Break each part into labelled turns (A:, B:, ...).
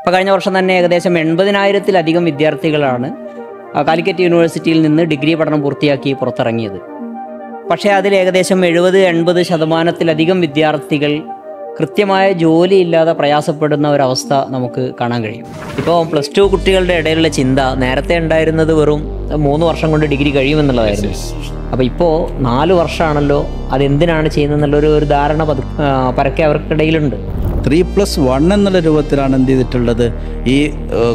A: ഇപ്പോൾ കഴിഞ്ഞ വർഷം തന്നെ ഏകദേശം 80,000-ത്തിലധികം വിദ്യാർത്ഥികളാണ് കാലിക്കറ്റ് യൂണിവേഴ്സിറ്റിയിൽ നിന്ന് ഡിഗ്രി പഠനം പൂർത്തിയാക്കി പുറത്തിറങ്ങിയത്. പക്ഷേ അതിൽ ഏകദേശം 70-80% വിദ്യാർത്ഥികൾ കൃത്യമായ ജോലിയില്ലാതെ പ്രയാസപ്പെടുന്ന ഒരവസ്ഥ നമുക്ക് കാണാൻ കഴിയും. ഇപ്പോൾ +2 കുട്ടികളുടെ ഇടയിലുള്ള ചിന്ത നേരത്തെ ഉണ്ടായിരുന്നത് വെറും 3 വർഷം കൊണ്ട് ഡിഗ്രി കഴിയുമെന്നുള്ളതായിരുന്നു. അപ്പോൾ ഇപ്പോൾ 4 വർഷമാണല്ലോ, അതെന്തിനാണ് ചെയ്യുന്നതെന്നുള്ളൊരു ധാരണ പരക്കെ അവർക്കിടയിലുണ്ട്.
B: 3+1 എന്നുള്ള രൂപത്തിലാണ് എന്ത് ചെയ്തിട്ടുള്ളത്, ഈ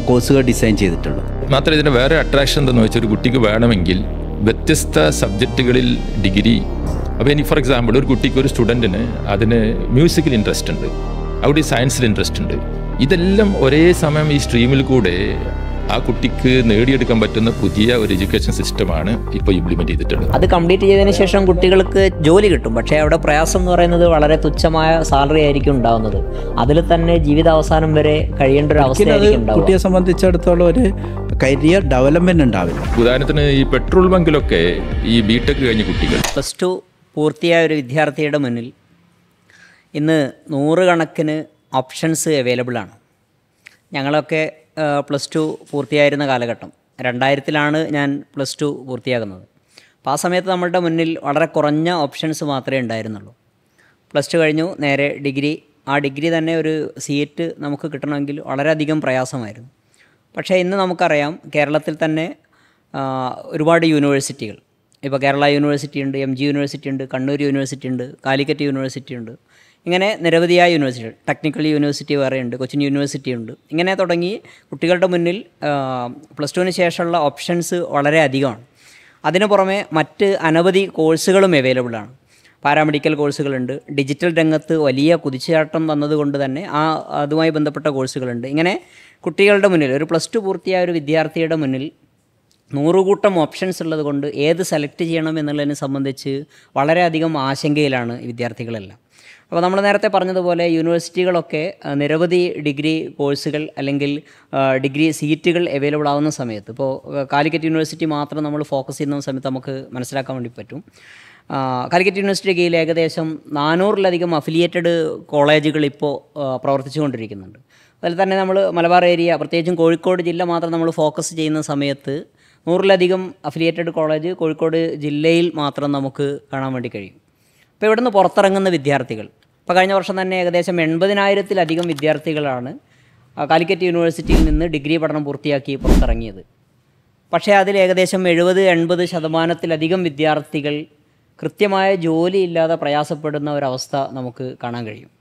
B: കോഴ്സുകൾ ഡിസൈൻ ചെയ്തിട്ടുള്ളത്.
C: മാത്രമല്ല ഇതിന് വേറെ അട്രാക്ഷൻ എന്താണെന്ന് വെച്ചാൽ ഒരു കുട്ടിക്ക് വേണമെങ്കിൽ വ്യത്യസ്ത സബ്ജക്റ്റുകളിൽ ഡിഗ്രി. അപ്പോൾ ഇനി ഫോർ എക്സാമ്പിൾ ഒരു കുട്ടിക്ക്, ഒരു സ്റ്റുഡൻറ്റിന് അതിന് മ്യൂസിക്കിൽ ഇൻട്രസ്റ്റ് ഉണ്ട്, അവിടെ സയൻസിൽ ഇൻട്രസ്റ്റ് ഉണ്ട്. ഇതെല്ലാം ഒരേ സമയം ഈ സ്ട്രീമിൽ കൂടെ ആ കുട്ടിക്ക് നേടിയെടുക്കാൻ പറ്റുന്ന പുതിയ ഒരു എഡ്യൂക്കേഷൻ സിസ്റ്റമാണ് ഇപ്പോൾ ഇംപ്ലിമെൻറ്റ് ചെയ്തിട്ടുള്ളത്.
A: അത് കംപ്ലീറ്റ് ചെയ്തതിന് ശേഷം കുട്ടികൾക്ക് ജോലി കിട്ടും. പക്ഷേ അവിടെ പ്രയാസം എന്ന് പറയുന്നത് വളരെ തുച്ഛമായ സാലറി ആയിരിക്കും ഉണ്ടാകുന്നത്. അതിൽ തന്നെ ജീവിതാവസാനം വരെ കഴിയേണ്ട ഒരു അവസ്ഥയായിരിക്കും ഉണ്ടാവുക.
B: കുട്ടിയെ സംബന്ധിച്ചിടത്തോളം ഒരു കരിയർ ഡെവലപ്മെൻറ്റ് ഉണ്ടാവില്ല.
C: ഉദാഹരണത്തിന് ഈ പെട്രോൾ ബങ്കിലൊക്കെ ഈ ബിടെക് കഴിഞ്ഞ കുട്ടികൾ,
A: +2 പൂർത്തിയായ ഒരു വിദ്യാർത്ഥിയുടെ മുന്നിൽ ഇന്ന് 100 കണക്കിന് ഓപ്ഷൻസ് അവൈലബിൾ ആണ്. ഞങ്ങളൊക്കെ +2 പൂർത്തിയായിരുന്ന കാലഘട്ടം 2000-ലാണ് ഞാൻ +2 പൂർത്തിയാകുന്നത്. അപ്പോൾ ആ സമയത്ത് നമ്മളുടെ മുന്നിൽ വളരെ കുറഞ്ഞ ഓപ്ഷൻസ് മാത്രമേ ഉണ്ടായിരുന്നുള്ളൂ. +2 കഴിഞ്ഞു നേരെ ഡിഗ്രി. ആ ഡിഗ്രി തന്നെ ഒരു സീറ്റ് നമുക്ക് കിട്ടണമെങ്കിൽ വളരെയധികം പ്രയാസമായിരുന്നു. പക്ഷേ ഇന്ന് നമുക്കറിയാം, കേരളത്തിൽ തന്നെ ഒരുപാട് യൂണിവേഴ്സിറ്റികൾ, ഇപ്പോൾ കേരള യൂണിവേഴ്സിറ്റി ഉണ്ട്, MG യൂണിവേഴ്സിറ്റി ഉണ്ട്, കണ്ണൂർ യൂണിവേഴ്സിറ്റി ഉണ്ട്, കാലിക്കറ്റ് യൂണിവേഴ്സിറ്റി ഉണ്ട്. ഇങ്ങനെ നിരവധിയായ യൂണിവേഴ്സിറ്റികൾ, ടെക്നിക്കൽ യൂണിവേഴ്സിറ്റി വേറെയുണ്ട്, കൊച്ചിൻ യൂണിവേഴ്സിറ്റി ഉണ്ട്. ഇങ്ങനെ തുടങ്ങി കുട്ടികളുടെ മുന്നിൽ +2-ന് ശേഷമുള്ള ഓപ്ഷൻസ് വളരെ അധികമാണ്. അതിനു പുറമെ മറ്റ് അനവധി കോഴ്സുകളും അവൈലബിളാണ്. പാരാമെഡിക്കൽ കോഴ്സുകളുണ്ട്, ഡിജിറ്റൽ രംഗത്ത് വലിയ കുതിച്ചുചാട്ടം വന്നതുകൊണ്ട് തന്നെ അതുമായി ബന്ധപ്പെട്ട കോഴ്സുകളുണ്ട്. ഇങ്ങനെ കുട്ടികളുടെ മുന്നിൽ, ഒരു +2 പൂർത്തിയായ ഒരു വിദ്യാർത്ഥിയുടെ മുന്നിൽ 100 കൂട്ടം ഓപ്ഷൻസ് ഉള്ളത് കൊണ്ട് ഏത് സെലക്ട് ചെയ്യണം എന്നുള്ളതിനെ സംബന്ധിച്ച് വളരെയധികം ആശങ്കയിലാണ് ഈ വിദ്യാർത്ഥികളെല്ലാം. അപ്പോൾ നമ്മൾ നേരത്തെ പറഞ്ഞതുപോലെ യൂണിവേഴ്സിറ്റികളൊക്കെ നിരവധി ഡിഗ്രി കോഴ്സുകൾ അല്ലെങ്കിൽ ഡിഗ്രി സീറ്റുകൾ അവൈലബിൾ ആവുന്ന സമയത്ത്, ഇപ്പോൾ കാലിക്കറ്റ് യൂണിവേഴ്സിറ്റി മാത്രം നമ്മൾ ഫോക്കസ് ചെയ്യുന്ന സമയത്ത് നമുക്ക് മനസ്സിലാക്കാൻ വേണ്ടി പറ്റും. കാലിക്കറ്റ് യൂണിവേഴ്സിറ്റി കീഴിൽ ഏകദേശം 400-ലധികം അഫിലിയേറ്റഡ് കോളേജുകൾ ഇപ്പോൾ പ്രവർത്തിച്ചു കൊണ്ടിരിക്കുന്നുണ്ട്. അതിൽ തന്നെ നമ്മൾ മലബാർ ഏരിയ, പ്രത്യേകിച്ചും കോഴിക്കോട് ജില്ല മാത്രം നമ്മൾ ഫോക്കസ് ചെയ്യുന്ന സമയത്ത് 100-ലധികം അഫിലിയേറ്റഡ് കോളേജ് കോഴിക്കോട് ജില്ലയിൽ മാത്രം നമുക്ക് കാണാൻ വേണ്ടി കഴിയും. ഇപ്പോൾ ഇവിടുന്ന് പുറത്തിറങ്ങുന്ന വിദ്യാർത്ഥികൾ, ഇപ്പോൾ കഴിഞ്ഞ വർഷം തന്നെ ഏകദേശം 80,000-ത്തിലധികം വിദ്യാർത്ഥികളാണ് കാലിക്കറ്റ് യൂണിവേഴ്സിറ്റിയിൽ നിന്ന് ഡിഗ്രി പഠനം പൂർത്തിയാക്കി പുറത്തിറങ്ങിയത്. പക്ഷേ അതിൽ ഏകദേശം 70-80% വിദ്യാർത്ഥികൾ കൃത്യമായ ജോലിയില്ലാതെ പ്രയാസപ്പെടുന്ന ഒരവസ്ഥ നമുക്ക് കാണാൻ കഴിയും.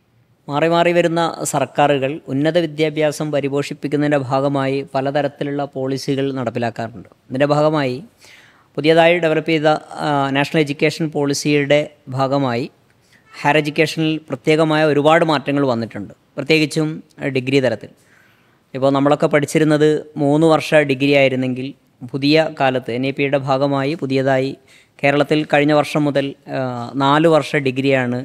A: മാറി മാറി വരുന്ന സർക്കാരുകൾ ഉന്നത വിദ്യാഭ്യാസം പരിപോഷിപ്പിക്കുന്നതിൻ്റെ ഭാഗമായി പലതരത്തിലുള്ള പോളിസികൾ നടപ്പിലാക്കാറുണ്ട്. ഇതിൻ്റെ ഭാഗമായി പുതിയതായി ഡെവലപ്പ് ചെയ്ത നാഷണൽ എഡ്യൂക്കേഷൻ പോളിസിയുടെ ഭാഗമായി ഹയർ എഡ്യൂക്കേഷനിൽ പ്രത്യേകമായ ഒരുപാട് മാറ്റങ്ങൾ വന്നിട്ടുണ്ട്, പ്രത്യേകിച്ചും ഡിഗ്രി തലത്തിൽ. ഇപ്പോൾ നമ്മളൊക്കെ പഠിച്ചിരുന്നത് 3 വർഷ ഡിഗ്രി ആയിരുന്നെങ്കിൽ പുതിയ കാലത്ത് NEP-യുടെ ഭാഗമായി പുതിയതായി കേരളത്തിൽ കഴിഞ്ഞ വർഷം മുതൽ 4 വർഷ ഡിഗ്രിയാണ്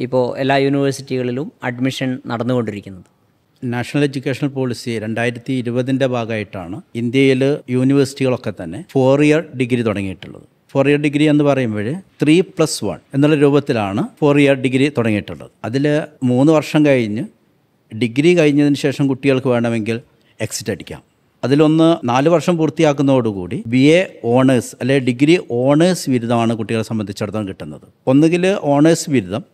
A: ഇപ്പോൾ എല്ലാ യൂണിവേഴ്സിറ്റികളിലും അഡ്മിഷൻ നടന്നുകൊണ്ടിരിക്കുന്നത്.
B: നാഷണൽ എഡ്യൂക്കേഷൻ പോളിസി 2020-ൻ്റെ ഭാഗമായിട്ടാണ് ഇന്ത്യയിൽ യൂണിവേഴ്സിറ്റികളൊക്കെ തന്നെ 4 ഇയർ ഡിഗ്രി തുടങ്ങിയിട്ടുള്ളത്. 4 ഇയർ ഡിഗ്രി എന്ന് പറയുമ്പോൾ 3+1 എന്നുള്ള രൂപത്തിലാണ് 4 ഇയർ ഡിഗ്രി തുടങ്ങിയിട്ടുള്ളത്. അതിൽ 3 വർഷം കഴിഞ്ഞ് ഡിഗ്രി കഴിഞ്ഞതിന് ശേഷം കുട്ടികൾക്ക് വേണമെങ്കിൽ എക്സിറ്റ് അടിക്കാം. അതിലൊന്ന് 4 വർഷം പൂർത്തിയാക്കുന്നതോടുകൂടി BA ഓണേഴ്സ് അല്ലെങ്കിൽ ഡിഗ്രി ഓണേഴ്സ് ബിരുദമാണ് കുട്ടികളെ സംബന്ധിച്ചിടത്തോളം കിട്ടുന്നത്. ഒന്നുകിൽ ഓണേഴ്സ് ബിരുദം,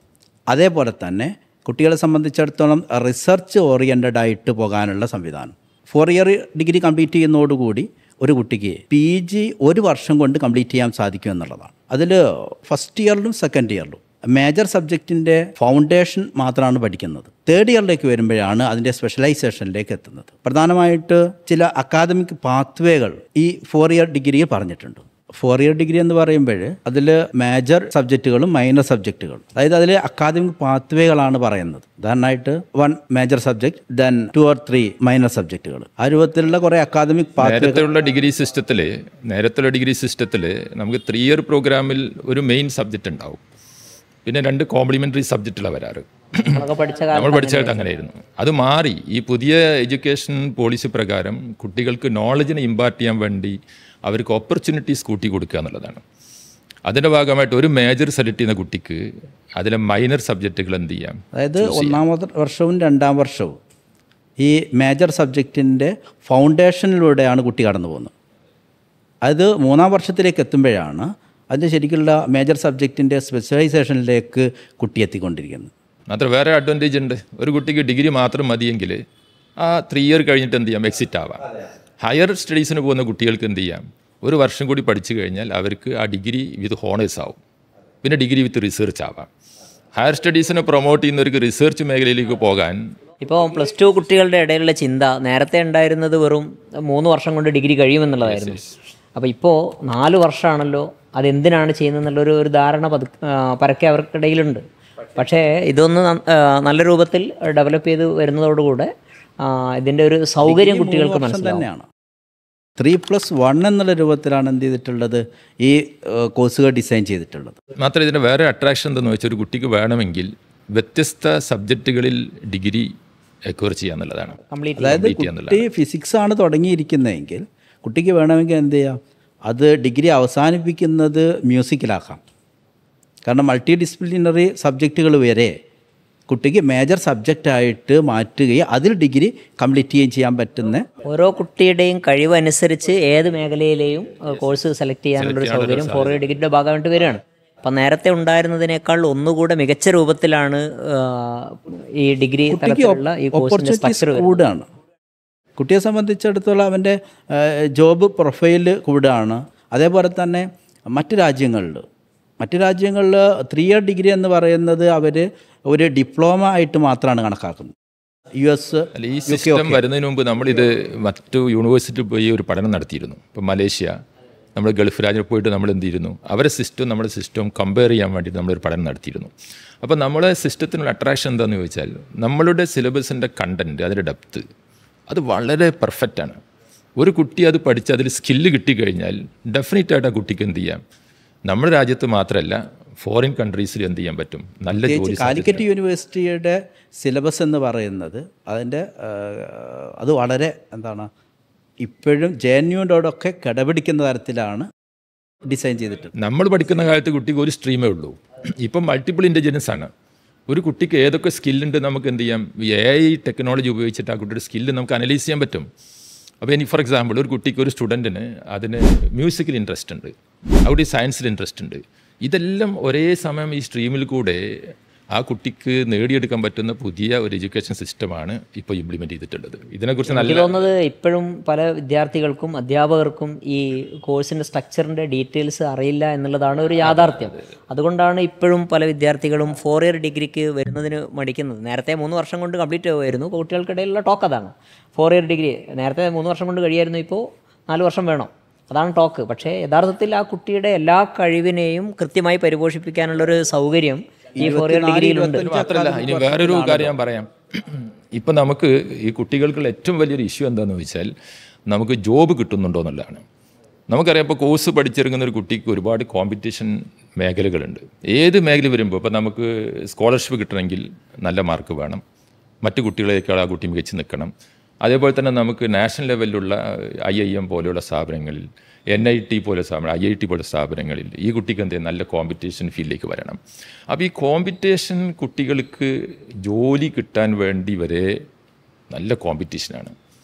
B: അതേപോലെ തന്നെ കുട്ടികളെ സംബന്ധിച്ചിടത്തോളം റിസർച്ച് ഓറിയൻറ്റഡ് ആയിട്ട് പോകാനുള്ള സംവിധാനം. 4 ഇയർ ഡിഗ്രി കംപ്ലീറ്റ് ചെയ്യുന്നതോടുകൂടി ഒരു കുട്ടിക്ക് PG 1 വർഷം കൊണ്ട് കംപ്ലീറ്റ് ചെയ്യാൻ സാധിക്കും എന്നുള്ളതാണ്. അതിൽ ഫസ്റ്റ് ഇയറിലും സെക്കൻഡ് ഇയറിലും മേജർ സബ്ജക്റ്റിൻ്റെ ഫൗണ്ടേഷൻ മാത്രമാണ് പഠിക്കുന്നത്. 3rd ഇയറിലേക്ക് വരുമ്പോഴാണ് അതിൻ്റെ സ്പെഷ്യലൈസേഷനിലേക്ക് എത്തുന്നത്. പ്രധാനമായിട്ട് ചില അക്കാദമിക് പാത്വേകൾ ഈ 4 ഇയർ ഡിഗ്രിയിൽ പറഞ്ഞിട്ടുണ്ട്. 4 ഇയർ ഡിഗ്രി എന്ന് പറയുമ്പോൾ അതിൽ മേജർ സബ്ജക്റ്റുകളും മൈനർ സബ്ജക്റ്റുകളും, അതായത് അതിൽ അക്കാദമിക് പാത്വേകളാണ് പറയുന്നത്. ഉദാഹരണമായിട്ട് 1 major subject, then 2 or 3 minor സബ്ജക്റ്റുകൾ. ആ രൂപത്തിലുള്ള കുറേ അക്കാദമിക്
C: നേരത്തെയുള്ള ഡിഗ്രി സിസ്റ്റത്തിൽ നമുക്ക് 3 ഇയർ പ്രോഗ്രാമിൽ ഒരു മെയിൻ സബ്ജക്റ്റ് ഉണ്ടാവും, പിന്നെ 2 കോംപ്ലിമെൻ്ററി സബ്ജക്റ്റുകളാണ് വരാറ്. നമ്മൾ പഠിച്ച കാലത്ത് അങ്ങനെയായിരുന്നു. അത് മാറി ഈ പുതിയ എഡ്യൂക്കേഷൻ പോളിസി പ്രകാരം കുട്ടികൾക്ക് നോളജിനെ ഇമ്പാർട്ട് ചെയ്യാൻ വേണ്ടി അവർക്ക് ഓപ്പർച്യൂണിറ്റീസ് കൂട്ടി കൊടുക്കുക എന്നുള്ളതാണ്. അതിൻ്റെ ഭാഗമായിട്ട് ഒരു മേജർ സെലക്ട് ചെയ്യുന്ന കുട്ടിക്ക് അതിലെ മൈനർ സബ്ജക്റ്റുകൾ എന്ത് ചെയ്യാം,
B: അതായത് 1ാം വർഷവും 2ാം വർഷവും ഈ മേജർ സബ്ജക്റ്റിൻ്റെ ഫൗണ്ടേഷനിലൂടെയാണ് കുട്ടി കടന്നു പോകുന്നത്. അത് 3-ാം വർഷത്തിലേക്ക് എത്തുമ്പോഴാണ് അതിൻ്റെ ശരിക്കുള്ള മേജർ സബ്ജക്റ്റിൻ്റെ സ്പെഷ്യലൈസേഷനിലേക്ക് കുട്ടി എത്തിക്കൊണ്ടിരിക്കുന്നത്.
C: മാത്രം വേറെ അഡ്വാൻറ്റേജ് ഉണ്ട്. ഒരു കുട്ടിക്ക് ഡിഗ്രി മാത്രം മതിയെങ്കിൽ ആ 3 ഇയർ കഴിഞ്ഞിട്ട് എന്ത് ചെയ്യാം, എക്സിറ്റ് ആവാം. ഹയർ സ്റ്റഡീസിന് പോകുന്ന കുട്ടികൾക്ക് എന്ത് ചെയ്യാം, 1 വർഷം കൂടി പഠിച്ചു കഴിഞ്ഞാൽ അവർക്ക് ആ ഡിഗ്രി വിത്ത് ഹോണേഴ്സ് ആവും, പിന്നെ ഡിഗ്രി വിത്ത് റിസർച്ച് ആവാം. ഹയർ സ്റ്റഡീസിനെ പ്രൊമോട്ട് ചെയ്യുന്നവർക്ക് റിസർച്ച് മേഖലയിലേക്ക് പോകാൻ
A: ഇപ്പോൾ +2 കുട്ടികളുടെ ഇടയിലുള്ള ചിന്ത നേരത്തെ ഉണ്ടായിരുന്നത് വെറും 3 വർഷം കൊണ്ട് ഡിഗ്രി കഴിയുമെന്നുള്ളതായിരുന്നു. അപ്പോൾ ഇപ്പോൾ 4 വർഷമാണല്ലോ, അതെന്തിനാണ് ചെയ്യുന്നതെന്നുള്ളൊരു ധാരണ പരക്കെ അവർക്കിടയിലുണ്ട്. പക്ഷേ ഇതൊന്ന് നല്ല രൂപത്തിൽ ഡെവലപ്പ് ചെയ്ത് വരുന്നതോടുകൂടെ ഇതിൻ്റെ ഒരു സൗകര്യം കുട്ടികൾക്ക് മനസ്സിലാവും.
B: 3+1 എന്നുള്ള രൂപത്തിലാണ് എന്ത് ചെയ്തിട്ടുള്ളത്, ഈ കോഴ്സുകൾ ഡിസൈൻ ചെയ്തിട്ടുള്ളത്.
C: മാത്രമേ ഇതിൻ്റെ വേറെ അട്രാക്ഷൻ എന്തെന്ന് വെച്ചാൽ ഒരു കുട്ടിക്ക് വേണമെങ്കിൽ വ്യത്യസ്ത സബ്ജക്റ്റുകളിൽ ഡിഗ്രി അക്വയർ ചെയ്യാന്നുള്ളതാണ്.
B: അതായത് കുട്ടി ഫിസിക്സ് ആണ് തുടങ്ങിയിരിക്കുന്നതെങ്കിൽ കുട്ടിക്ക് വേണമെങ്കിൽ എന്ത് ചെയ്യാം, അത് ഡിഗ്രി അവസാനിപ്പിക്കുന്നത് മ്യൂസിക്കിലാക്കാം. കാരണം മൾട്ടി ഡിസിപ്ലിനറി സബ്ജക്റ്റുകൾ വരെ കുട്ടിക്ക് മേജർ സബ്ജക്റ്റായിട്ട് മാറ്റുകയും അതിൽ ഡിഗ്രി കംപ്ലീറ്റ് ചെയ്യുകയും ചെയ്യാൻ പറ്റുന്ന
A: ഓരോ കുട്ടിയുടെയും കഴിവനുസരിച്ച് ഏത് മേഖലയിലെയും കോഴ്സ് സെലക്ട് ചെയ്യാനുള്ളൊരു സൗകര്യം 4 ഇയർ ഡിഗ്രിയുടെ ഭാഗമായിട്ട് വരികയാണ്. അപ്പം നേരത്തെ ഉണ്ടായിരുന്നതിനേക്കാൾ ഒന്നുകൂടെ മികച്ച രൂപത്തിലാണ് ഈ ഡിഗ്രി തലത്തിലുള്ള ഈ കോഴ്സിൻ്റെ സ്ട്രക്ചർ
B: കൂടുകയാണ്. കുട്ടിയെ സംബന്ധിച്ചിടത്തോളം അവൻ്റെ ജോബ് പ്രൊഫൈല് കൂടുകയാണ്. അതേപോലെ തന്നെ മറ്റ് രാജ്യങ്ങളിൽ 3 ഇയർ ഡിഗ്രി എന്ന് പറയുന്നത് അവർ ഒരു ഡിപ്ലോമ ആയിട്ട് മാത്രമാണ് കണക്കാക്കുന്നത്. US
C: ഈ സിസ്റ്റം വരുന്നതിന് മുമ്പ് നമ്മളിത് മറ്റു യൂണിവേഴ്സിറ്റിയിൽ പോയി ഒരു പഠനം നടത്തിയിരുന്നു. ഇപ്പം മലേഷ്യ, നമ്മൾ ഗൾഫ് രാജ്യത്ത് പോയിട്ട് നമ്മൾ എന്ത് ചെയ്യുന്നു, അവരുടെ സിസ്റ്റവും നമ്മുടെ സിസ്റ്റവും കമ്പയർ ചെയ്യാൻ വേണ്ടിയിട്ട് നമ്മളൊരു പഠനം നടത്തിയിരുന്നു. അപ്പോൾ നമ്മളെ സിസ്റ്റത്തിനുള്ള അട്രാക്ഷൻ എന്താണെന്ന് ചോദിച്ചാൽ നമ്മളുടെ സിലബസിൻ്റെ കണ്ടൻറ്റ്, അതിൻ്റെ ഡെപ്ത്ത് അത് വളരെ പെർഫെക്റ്റാണ്. ഒരു കുട്ടി അത് പഠിച്ച് അതിൽ സ്കില്ല് കിട്ടിക്കഴിഞ്ഞാൽ ഡെഫിനറ്റായിട്ട് ആ കുട്ടിക്ക് എന്ത് ചെയ്യാം, നമ്മുടെ രാജ്യത്ത് മാത്രമല്ല ഫോറിൻ കൺട്രീസിൽ എന്ത് ചെയ്യാൻ പറ്റും, നല്ല ജോലി.
B: കാലിക്കറ്റ് യൂണിവേഴ്സിറ്റിയുടെ സിലബസ് എന്ന് പറയുന്നത് അത് വളരെ ഇപ്പോഴും JNUവിനോടൊക്കെ കിടപിടിക്കുന്ന തരത്തിലാണ് ഡിസൈൻ ചെയ്തിട്ട്.
C: നമ്മൾ പഠിക്കുന്ന കാലത്ത് കുട്ടിക്ക് ഒരു സ്ട്രീമേ ഉള്ളൂ. ഇപ്പം മൾട്ടിപ്പിൾ ഇൻ്റലിജൻസ് ആണ്. ഒരു കുട്ടിക്ക് ഏതൊക്കെ സ്കില്ലുണ്ട് നമുക്ക് എന്ത് ചെയ്യാം, AI ടെക്നോളജി ഉപയോഗിച്ചിട്ട് ആ കുട്ടിയുടെ സ്കില്ല് നമുക്ക് അനലൈസ് ചെയ്യാൻ പറ്റും. അപ്പോൾ ഇനി ഫോർ എക്സാമ്പിൾ ഒരു കുട്ടിക്ക്, ഒരു സ്റ്റുഡൻറ്റിന് അതിന് മ്യൂസിക്കിൽ ഇൻട്രസ്റ്റ് ഉണ്ട്, അവിടെ സയൻസിൽ ഇൻട്രസ്റ്റ് ഉണ്ട്. ഇതെല്ലാം ഒരേ സമയം ഈ സ്ട്രീമിൽ കൂടെ ആ കുട്ടിക്ക് നേടിയെടുക്കാൻ പറ്റുന്ന പുതിയ ഒരു എഡ്യൂക്കേഷൻ സിസ്റ്റമാണ് ഇപ്പോൾ ഇംപ്ലിമെൻറ്റ് ചെയ്തിട്ടുള്ളത്. ഇതിനെക്കുറിച്ച്
A: എനിക്ക് തോന്നുന്നത് ഇപ്പോഴും പല വിദ്യാർത്ഥികൾക്കും അധ്യാപകർക്കും ഈ കോഴ്സിൻ്റെ സ്ട്രക്ചറിൻ്റെ ഡീറ്റെയിൽസ് അറിയില്ല എന്നുള്ളതാണ് ഒരു യാഥാർത്ഥ്യം. അതുകൊണ്ടാണ് ഇപ്പോഴും പല വിദ്യാർത്ഥികളും 4 ഇയർ ഡിഗ്രിക്ക് വരുന്നതിന് മടിക്കുന്നത്. നേരത്തെ 3 വർഷം കൊണ്ട് കംപ്ലീറ്റ് ആവുമായിരുന്നു. കുട്ടികൾക്കിടയിലുള്ള ടോക്ക് അതാണ്. 4 ഇയർ ഡിഗ്രി നേരത്തെ 3 വർഷം കൊണ്ട് കഴിയായിരുന്നു, ഇപ്പോൾ 4 വർഷം വേണം, അതാണ് ടോക്ക്. പക്ഷേ യഥാർത്ഥത്തിൽ ആ കുട്ടിയുടെ എല്ലാ കഴിവിനെയും കൃത്യമായി പരിപോഷിപ്പിക്കാനുള്ളൊരു സൗകര്യം ഈ 4 ഇയർ ഡിഗ്രിയിലുണ്ട്.
C: മാത്രമല്ല, ഇനി വേറൊരു കാര്യം ഞാൻ പറയാം. ഇപ്പം നമുക്ക് ഈ കുട്ടികൾക്കുള്ള ഏറ്റവും വലിയൊരു ഇഷ്യൂ എന്താണെന്ന് വെച്ചാൽ നമുക്ക് ജോബ് കിട്ടുന്നുണ്ടോ എന്നുള്ളതാണ്. നമുക്കറിയാം, ഇപ്പോൾ കോഴ്സ് പഠിച്ചിറങ്ങുന്ന ഒരു കുട്ടിക്ക് ഒരുപാട് കോമ്പറ്റീഷൻ മേഖലകളുണ്ട്. ഏത് മേഖല വരുമ്പോൾ ഇപ്പോൾ നമുക്ക് സ്കോളർഷിപ്പ് കിട്ടണമെങ്കിൽ നല്ല മാർക്ക് വേണം, മറ്റു കുട്ടികളേക്കാൾ ആ കുട്ടി മികച്ച് നിൽക്കണം. അതേപോലെ തന്നെ നമുക്ക് നാഷണൽ ലെവലിലുള്ള IIM പോലെയുള്ള സ്ഥാപനങ്ങളിൽ, NIT പോലെ സ്ഥാപനം, IIT പോലെ സ്ഥാപനങ്ങളിൽ ഈ കുട്ടിക്ക് എന്ത് നല്ല കോമ്പറ്റീഷൻ ഫീൽഡിലേക്ക് വരണം. അപ്പോൾ ഈ കോമ്പറ്റീഷൻ കുട്ടികൾക്ക് ജോലി കിട്ടാൻ വേണ്ടി വരെ നല്ല കോമ്പറ്റീഷനാണ്.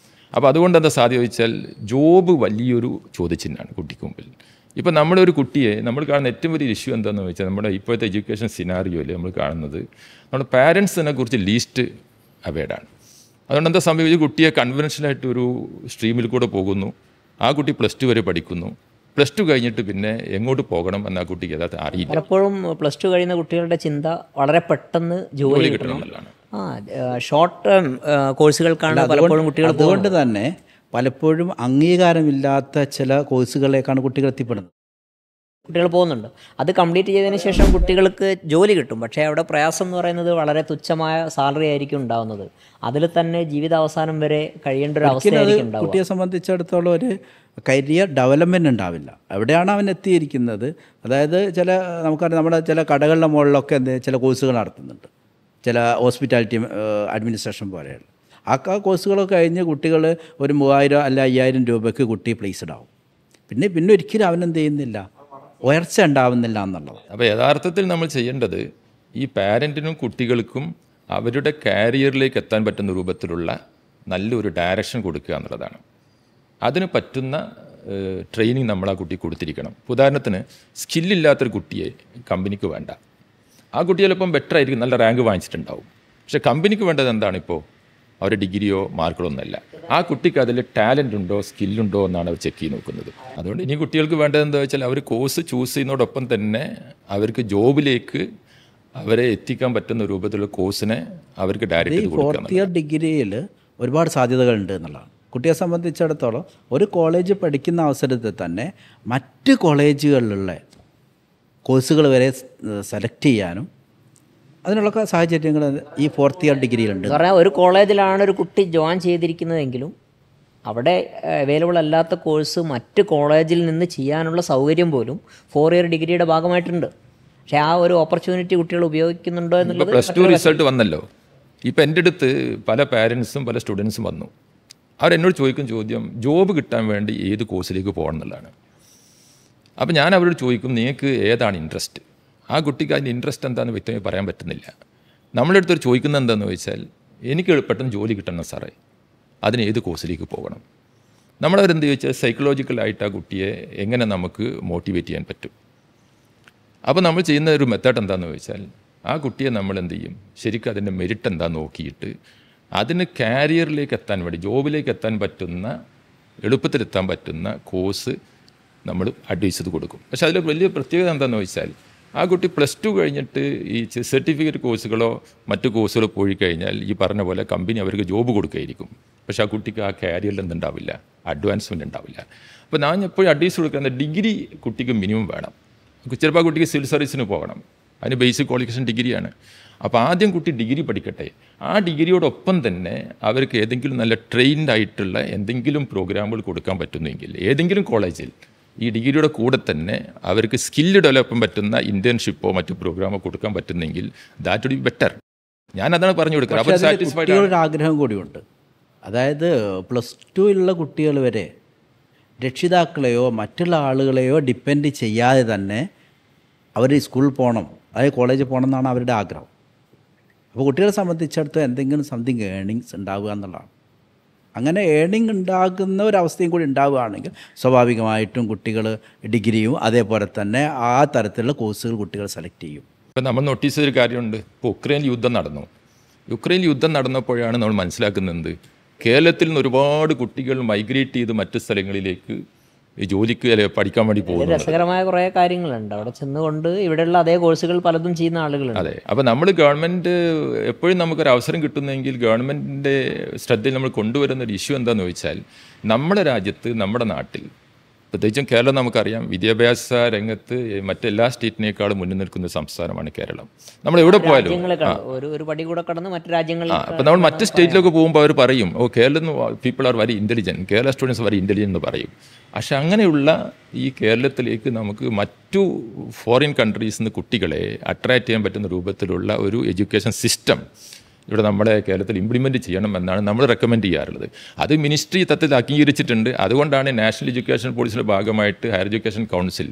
C: അപ്പോൾ അതുകൊണ്ട് എന്താ സാധ്യത ജോബ് വലിയൊരു ചോദ്യചിഹ്നമാണ് കുട്ടിക്ക് മുമ്പിൽ. ഇപ്പോൾ നമ്മളൊരു കുട്ടിയെ നമ്മൾ കാണുന്ന ഏറ്റവും വലിയ ഇഷ്യൂ എന്താണെന്ന് വെച്ചാൽ നമ്മുടെ ഇപ്പോഴത്തെ എഡ്യൂക്കേഷൻ സിനാറിയോയിൽ നമ്മൾ കാണുന്നത് നമ്മുടെ പാരൻസിനെ കുറിച്ച് ലീസ്റ്റ് അവെയർഡാണ്. അതുകൊണ്ട് എന്താ സംഭവിച്ചു, കുട്ടിയെ കൺവെൻഷനായിട്ട് ഒരു സ്ട്രീമിൽ കൂടെ പോകുന്നു, ആ കുട്ടി +2 വരെ പഠിക്കുന്നു. +2 കഴിഞ്ഞിട്ട് പിന്നെ എങ്ങോട്ട് പോകണം എന്ന് ആ കുട്ടിക്ക് യഥാർത്ഥം അറിയില്ല.
A: പലപ്പോഴും +2 കഴിയുന്ന കുട്ടികളുടെ ചിന്ത വളരെ പെട്ടെന്ന് ജോലി കിട്ടണം എന്നുള്ളതാണ്. ഷോർട്ട് ടേം കോഴ്സുകൾക്കാണ് പലപ്പോഴും കുട്ടികൾ.
B: അതുകൊണ്ട് തന്നെ പലപ്പോഴും അംഗീകാരമില്ലാത്ത ചില കോഴ്സുകളിലേക്കാണ് കുട്ടികൾ എത്തിപ്പെടുന്നത്.
A: കുട്ടികൾ പോകുന്നുണ്ട്. അത് കംപ്ലീറ്റ് ചെയ്തതിന് ശേഷം കുട്ടികൾക്ക് ജോലി കിട്ടും. പക്ഷേ അവിടെ പ്രയാസം എന്ന് പറയുന്നത് വളരെ തുച്ഛമായ സാലറി ആയിരിക്കും ഉണ്ടാകുന്നത്. അതിൽ തന്നെ ജീവിതാവസാനം വരെ കഴിയേണ്ട ഒരു അവസ്ഥയായിരിക്കും ഉണ്ടാവുക.
B: കുട്ടിയെ സംബന്ധിച്ചിടത്തോളം ഒരു കരിയർ ഡെവലപ്മെൻറ്റ് ഉണ്ടാവില്ല. എവിടെയാണ് അവൻ എത്തിയിരിക്കുന്നത്, അതായത് നമുക്കറിയാം നമ്മുടെ ചില കടകളുടെ മുകളിലൊക്കെ ചില കോഴ്സുകൾ നടത്തുന്നുണ്ട്, ചില ഹോസ്പിറ്റാലിറ്റി അഡ്മിനിസ്ട്രേഷൻ പോലെയുള്ള ആ കോഴ്സുകളൊക്കെ കഴിഞ്ഞ് കുട്ടികൾ ഒരു 3000 അല്ല 5000 രൂപയ്ക്ക് കുട്ടി പ്ലേസ്ഡ് ആവും. പിന്നെ ഒരിക്കലും അവനെന്ത് ചെയ്യുന്നില്ല, ഉയർച്ച ഉണ്ടാവുന്നില്ല എന്നുള്ളത്.
C: അപ്പോൾ യഥാർത്ഥത്തിൽ നമ്മൾ ചെയ്യേണ്ടത് ഈ പാരൻറ്റിനും കുട്ടികൾക്കും അവരുടെ കാരിയറിലേക്ക് എത്താൻ പറ്റുന്ന രൂപത്തിലുള്ള നല്ലൊരു ഡയറക്ഷൻ കൊടുക്കുക എന്നുള്ളതാണ്. അതിന് പറ്റുന്ന ട്രെയിനിങ് നമ്മൾ ആ കുട്ടി കൊടുത്തിരിക്കണം. ഉദാഹരണത്തിന് സ്കില്ലില്ലാത്തൊരു കുട്ടിയെ കമ്പനിക്ക് വേണ്ട. ആ കുട്ടി ചിലപ്പം ബെറ്റർ ആയിരിക്കും, നല്ല റാങ്ക് വാങ്ങിച്ചിട്ടുണ്ടാവും. പക്ഷേ കമ്പനിക്ക് വേണ്ടത് എന്താണിപ്പോൾ? അവരുടെ ഡിഗ്രിയോ മാർക്കുകളോ ഒന്നല്ല. ആ കുട്ടിക്ക് അതിൽ ടാലൻ്റ് ഉണ്ടോ സ്കില്ലുണ്ടോ എന്നാണ് അവർ ചെക്ക് ചെയ്ത് നോക്കുന്നത്. അതുകൊണ്ട് ഇനി കുട്ടികൾക്ക് വേണ്ടത് എന്താ വെച്ചാൽ അവർ കോഴ്സ് ചൂസ് ചെയ്യുന്നതോടൊപ്പം തന്നെ അവർക്ക് ജോബിലേക്ക് അവരെ എത്തിക്കാൻ പറ്റുന്ന രൂപത്തിലുള്ള കോഴ്സിനെ അവർക്ക് ഡയറക്റ്റ് ചെയ്ത് കൊടുക്കുക.
B: ഫോർത്ത് ഇയർ ഡിഗ്രിയിൽ ഒരുപാട് സാധ്യതകളുണ്ട് എന്നുള്ളതാണ്. കുട്ടിയെ സംബന്ധിച്ചിടത്തോളം ഒരു കോളേജ് പഠിക്കുന്ന അവസരത്തിൽ തന്നെ മറ്റ് കോളേജുകളിലുള്ള കോഴ്സുകൾ വരെ സെലക്ട് ചെയ്യാനും അതിനുള്ള സാഹചര്യങ്ങൾ ഈ ഫോർത്ത് ഇയർ ഡിഗ്രിയിലുണ്ട്.
A: പറഞ്ഞാൽ ഒരു കോളേജിലാണ് ഒരു കുട്ടി ജോയിൻ ചെയ്തിരിക്കുന്നതെങ്കിലും അവിടെ അവൈലബിൾ അല്ലാത്ത കോഴ്സ് മറ്റ് കോളേജിൽ നിന്ന് ചെയ്യാനുള്ള സൗകര്യം പോലും 4 ഇയർ ഡിഗ്രിയുടെ ഭാഗമായിട്ടുണ്ട്. പക്ഷേ ആ ഒരു ഓപ്പർച്യൂണിറ്റി കുട്ടികൾ ഉപയോഗിക്കുന്നുണ്ടോ എന്നുള്ളത്
C: +2 റിസൾട്ട് വന്നല്ലോ. ഇപ്പം എൻ്റെ അടുത്ത് പല പാരൻസും പല സ്റ്റുഡൻസും വന്നു. അവരെന്നോട് ചോദിക്കും ചോദ്യം, ജോബ് കിട്ടാൻ വേണ്ടി ഏത് കോഴ്സിലേക്ക് പോകണം എന്നുള്ളതാണ്. അപ്പോൾ ഞാൻ അവരോട് ചോദിക്കും, നിങ്ങൾക്ക് ഏതാണ് ഇൻട്രസ്റ്റ്? ആ കുട്ടിക്ക് അതിൻ്റെ ഇൻട്രസ്റ്റ് എന്താണെന്ന് വ്യക്തമായി പറയാൻ പറ്റുന്നില്ല. നമ്മളുടെ അടുത്തൊരു ചോദിക്കുന്നത് എന്താണെന്ന് ചോദിച്ചാൽ, എനിക്ക് പെട്ടെന്ന് ജോലി കിട്ടണം സാറേ, അതിന് ഏത് കോഴ്സിലേക്ക് പോകണം? നമ്മളവരെന്ത് ചോദിച്ചാൽ സൈക്കോളജിക്കലായിട്ട് ആ കുട്ടിയെ എങ്ങനെ നമുക്ക് മോട്ടിവേറ്റ് ചെയ്യാൻ പറ്റും. അപ്പോൾ നമ്മൾ ചെയ്യുന്ന ഒരു മെത്തേഡ് എന്താണെന്ന് ചോദിച്ചാൽ, ആ കുട്ടിയെ നമ്മൾ എന്ത് ചെയ്യും, ശരിക്കും അതിൻ്റെ മെരിറ്റ് എന്താണെന്ന് നോക്കിയിട്ട് അതിന് കാരിയറിലേക്ക് എത്താൻ വേണ്ടി, ജോബിലേക്ക് എത്താൻ പറ്റുന്ന, എളുപ്പത്തിലെത്താൻ പറ്റുന്ന കോഴ്സ് നമ്മൾ അഡ്വൈസ് ചെയ്ത് കൊടുക്കും. പക്ഷേ അതിൽ വലിയ പ്രത്യേകത എന്താണെന്ന് ചോദിച്ചാൽ, ആ കുട്ടി +2 കഴിഞ്ഞിട്ട് ഈ സർട്ടിഫിക്കറ്റ് കോഴ്സുകളോ മറ്റു കോഴ്സുകളോ പോയി കഴിഞ്ഞാൽ ഈ പറഞ്ഞ പോലെ കമ്പനി അവർക്ക് ജോബ് കൊടുക്കുകയായിരിക്കും. പക്ഷേ ആ കുട്ടിക്ക് ആ കാരിയറിൽ എന്തുണ്ടാവില്ല, അഡ്വാൻസ്മെൻറ്റ് ഉണ്ടാവില്ല. അപ്പോൾ ഞാൻ എപ്പോഴും അഡ്വൈസ് കൊടുക്കുന്ന ഡിഗ്രി കുട്ടിക്ക് മിനിമം വേണം. ചിലപ്പോൾ ആ കുട്ടിക്ക് സിവിൽ സർവീസിന് പോകണം, അതിന് ബേസിക് ക്വാളിഫിക്കേഷൻ ഡിഗ്രിയാണ്. അപ്പോൾ ആദ്യം കുട്ടി ഡിഗ്രി പഠിക്കട്ടെ. ആ ഡിഗ്രിയോടൊപ്പം തന്നെ അവർക്ക് ഏതെങ്കിലും നല്ല ട്രെയിൻഡ് ആയിട്ടുള്ള എന്തെങ്കിലും പ്രോഗ്രാമുകൾ കൊടുക്കാൻ പറ്റുന്നെങ്കിൽ, ഏതെങ്കിലും കോളേജിൽ ഈ ഡിഗ്രിയുടെ കൂടെ തന്നെ അവർക്ക് സ്കില്ല് ഡെവലപ്പ് ചെയ്യാൻ പറ്റുന്ന ഇന്റേൺഷിപ്പോ മറ്റു പ്രോഗ്രാമോ കൊടുക്കാൻ പറ്റുന്നെങ്കിൽ ദാറ്റ് വുഡ് ബി ബെറ്റർ. ഞാൻ അതാണ് പറഞ്ഞു കൊടുക്കുന്നത്. അവർ സാറ്റിസ്ഫൈഡ്.
B: കുട്ടികളുടെ ആഗ്രഹം കൂടിയുണ്ട്. അതായത് +2 കുട്ടികൾ വരെ രക്ഷിതാക്കളെയോ മറ്റുള്ള ആളുകളെയോ ഡിപ്പെൻഡ് ചെയ്യാതെ തന്നെ അവർ സ്കൂളിൽ പോകണം, അതായത് കോളേജിൽ പോകണം എന്നാണ് അവരുടെ ആഗ്രഹം. അപ്പോൾ കുട്ടികളെ സംബന്ധിച്ചിടത്തോളം എന്തെങ്കിലും സംതിങ് ഏണിങ്സ് ഉണ്ടാവുക എന്നുള്ളതാണ്. അങ്ങനെ ഏണിംഗ് ഉണ്ടാകുന്ന ഒരവസ്ഥയും കൂടി ഉണ്ടാവുകയാണെങ്കിൽ സ്വാഭാവികമായിട്ടും കുട്ടികൾ ഡിഗ്രിയും അതേപോലെ തന്നെ ആ തരത്തിലുള്ള കോഴ്സുകൾ കുട്ടികൾ സെലക്ട് ചെയ്യും.
C: ഇപ്പം നമ്മൾ നോട്ടീസ് ചെയ്തൊരു കാര്യമുണ്ട്. ഇപ്പോൾ ഉക്രൈൻ യുദ്ധം നടന്നു. യുക്രൈൻ യുദ്ധം നടന്നപ്പോഴാണ് നമ്മൾ മനസ്സിലാക്കുന്നത് കേരളത്തിൽ നിന്ന് ഒരുപാട് കുട്ടികൾ മൈഗ്രേറ്റ് ചെയ്ത് മറ്റു സ്ഥലങ്ങളിലേക്ക് ഈ ജോലിക്ക് പഠിക്കാൻ വേണ്ടി പോകുന്നത്.
A: രസകരമായ കുറേ കാര്യങ്ങളുണ്ട്. അവിടെ ചെന്നുകൊണ്ട് ഇവിടെയുള്ള അതേ കോഴ്സുകൾ പലതും ചെയ്യുന്ന ആളുകളുണ്ട്.
C: അതെ. അപ്പോൾ നമ്മൾ ഗവൺമെൻറ് എപ്പോഴും നമുക്കൊരു അവസരം കിട്ടുന്നെങ്കിൽ ഗവൺമെൻറ്റിൻ്റെ ശ്രദ്ധയിൽ നമ്മൾ കൊണ്ടുവരുന്ന ഒരു ഇഷ്യൂ എന്താണെന്ന് ചോദിച്ചാൽ, നമ്മുടെ രാജ്യത്ത്, നമ്മുടെ നാട്ടിൽ, പ്രത്യേകിച്ചും കേരളം നമുക്കറിയാം, വിദ്യാഭ്യാസ രംഗത്ത് മറ്റെല്ലാ സ്റ്റേറ്റിനേക്കാളും മുന്നിൽ നിൽക്കുന്ന സംസ്ഥാനമാണ് കേരളം. നമ്മൾ എവിടെ പോയാലും
A: ഒരു പടി കൂടെ കടന്ന് മറ്റു രാജ്യങ്ങളിൽ,
C: അപ്പോൾ നമ്മൾ മറ്റ് സ്റ്റേറ്റിലൊക്കെ പോകുമ്പോൾ അവർ പറയും, oh Keralam people are very intelligent, Kerala students very intelligent എന്ന് പറയും. പക്ഷെ അങ്ങനെയുള്ള ഈ കേരളത്തിലേക്ക് നമുക്ക് മറ്റു ഫോറിൻ കൺട്രീസിൽ നിന്ന് കുട്ടികളെ അട്രാക്റ്റ് ചെയ്യാൻ പറ്റുന്ന രൂപത്തിലുള്ള ഒരു എഡ്യൂക്കേഷൻ സിസ്റ്റം ഇവിടെ നമ്മുടെ കേരളത്തിൽ ഇംപ്ലിമെൻറ്റ് ചെയ്യണം എന്നാണ് നമ്മൾ റെക്കമെൻഡ് ചെയ്യാറുള്ളത്. അത് മിനിസ്ട്രി തത്വത്തിൽ അംഗീകരിച്ചിട്ടുണ്ട്. അതുകൊണ്ടാണ് നാഷണൽ എഡ്യൂക്കേഷൻ പോളിസിയുടെ ഭാഗമായിട്ട് ഹയർ എഡ്യൂക്കേഷൻ കൗൺസിൽ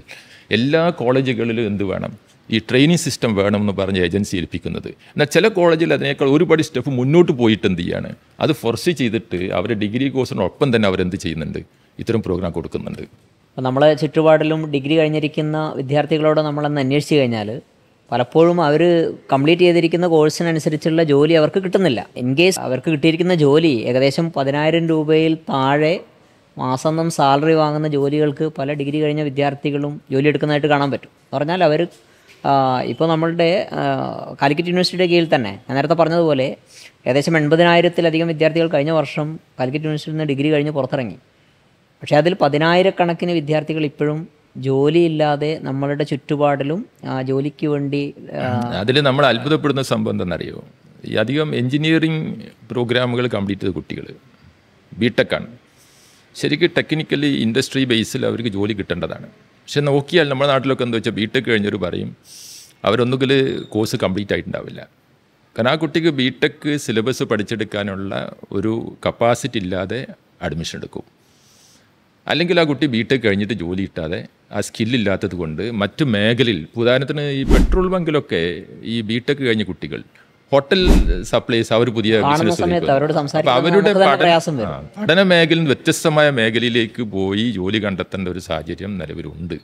C: എല്ലാ കോളേജുകളിലും എന്ത് വേണം, ഈ ട്രെയിനിങ് സിസ്റ്റം വേണമെന്ന് പറഞ്ഞ് ഏജൻസി ഏൽപ്പിക്കുന്നത്. എന്നാൽ ചില കോളേജിൽ അതിനേക്കാൾ ഒരുപാട് സ്റ്റെപ്പ് മുന്നോട്ട് പോയിട്ട് എന്ത് ചെയ്യാണ്, അത് ഫോർസ് ചെയ്തിട്ട് അവരുടെ ഡിഗ്രി കോഴ്സിനൊപ്പം തന്നെ അവരെന്ത് ചെയ്യുന്നുണ്ട്, ഇത്തരം പ്രോഗ്രാം കൊടുക്കുന്നുണ്ട്.
A: അപ്പോൾ നമ്മളെ ചുറ്റുപാടിലും ഡിഗ്രി കഴിഞ്ഞിരിക്കുന്ന വിദ്യാർത്ഥികളോട് നമ്മളൊന്ന് അന്വേഷിച്ച് കഴിഞ്ഞാൽ പലപ്പോഴും അവർ കംപ്ലീറ്റ് ചെയ്തിരിക്കുന്ന കോഴ്സിനനുസരിച്ചുള്ള ജോലി അവർക്ക് കിട്ടുന്നില്ല. ഇൻ കേസ് അവർക്ക് കിട്ടിയിരിക്കുന്ന ജോലി ഏകദേശം 10,000 രൂപയിൽ താഴെ മാസം സാലറി വാങ്ങുന്ന ജോലികൾക്ക് പല ഡിഗ്രി കഴിഞ്ഞ വിദ്യാർത്ഥികളും ജോലി എടുക്കുന്നതായിട്ട് കാണാൻ പറ്റും. എന്ന് പറഞ്ഞാൽ അവർ ഇപ്പോൾ നമ്മളുടെ കാലിക്കറ്റ് യൂണിവേഴ്സിറ്റിയുടെ കീഴിൽ തന്നെ ഞാൻ നേരത്തെ പറഞ്ഞതുപോലെ ഏകദേശം 80,000-ത്തിലധികം വിദ്യാർത്ഥികൾ കഴിഞ്ഞ വർഷം കാലിക്കറ്റ് യൂണിവേഴ്സിറ്റിയിൽ നിന്ന് ഡിഗ്രി കഴിഞ്ഞ് പുറത്തിറങ്ങി. പക്ഷേ അതിൽ 10,000-കണക്കിന് വിദ്യാർത്ഥികൾ ഇപ്പോഴും ജോലിയില്ലാതെ നമ്മളുടെ ചുറ്റുപാടിലും ജോലിക്ക് വേണ്ടി.
C: അതിൽ നമ്മൾ അത്ഭുതപ്പെടുന്ന സംഭവം എന്താണെന്നറിയോ, ഈ അധികം എൻജിനീയറിങ് പ്രോഗ്രാമുകൾ കംപ്ലീറ്റ് ചെയ്ത കുട്ടികൾ ബിടെക്കാണ്. ശരിക്കും ടെക്നിക്കലി ഇൻഡസ്ട്രി ബേസിൽ അവർക്ക് ജോലി കിട്ടേണ്ടതാണ്. പക്ഷെ നോക്കിയാൽ നമ്മുടെ നാട്ടിലൊക്കെ എന്താ വെച്ചാൽ ബിടെക് കഴിഞ്ഞവർ പറയും അവരൊന്നുകിൽ കോഴ്സ് കംപ്ലീറ്റ് ആയിട്ടുണ്ടാവില്ല. കാരണം ആ കുട്ടിക്ക് ബിടെക് സിലബസ് പഠിച്ചെടുക്കാനുള്ള ഒരു കപ്പാസിറ്റി ഇല്ലാതെ അഡ്മിഷൻ എടുക്കും. അല്ലെങ്കിൽ ആ കുട്ടി ബിടെക് കഴിഞ്ഞിട്ട് ജോലി കിട്ടാതെ ആ സ്കില്ലില്ലാത്തത് കൊണ്ട് മറ്റു മേഖലയിൽ, ഉദാഹരണത്തിന് ഈ പെട്രോൾ ബങ്കിലൊക്കെ ഈ ബിടെക് കഴിഞ്ഞ കുട്ടികൾ ഹോട്ടൽ സപ്ലൈസ് അവർ പുതിയ
A: കാണുന്ന
C: ബിസിനസ്
A: സമയത്ത് അവരോട്
C: അപ്പോൾ
A: സംസാരിക്കാൻ
C: അവരുടെ
A: നമുക്ക് തന്നെ പ്രയാസം വരും.
C: പഠന മേഖലയിൽ വ്യത്യസ്തമായ മേഖലയിലേക്ക് പോയി ജോലി കണ്ടെത്തേണ്ട ഒരു സാഹചര്യം നിലവിലുണ്ട്.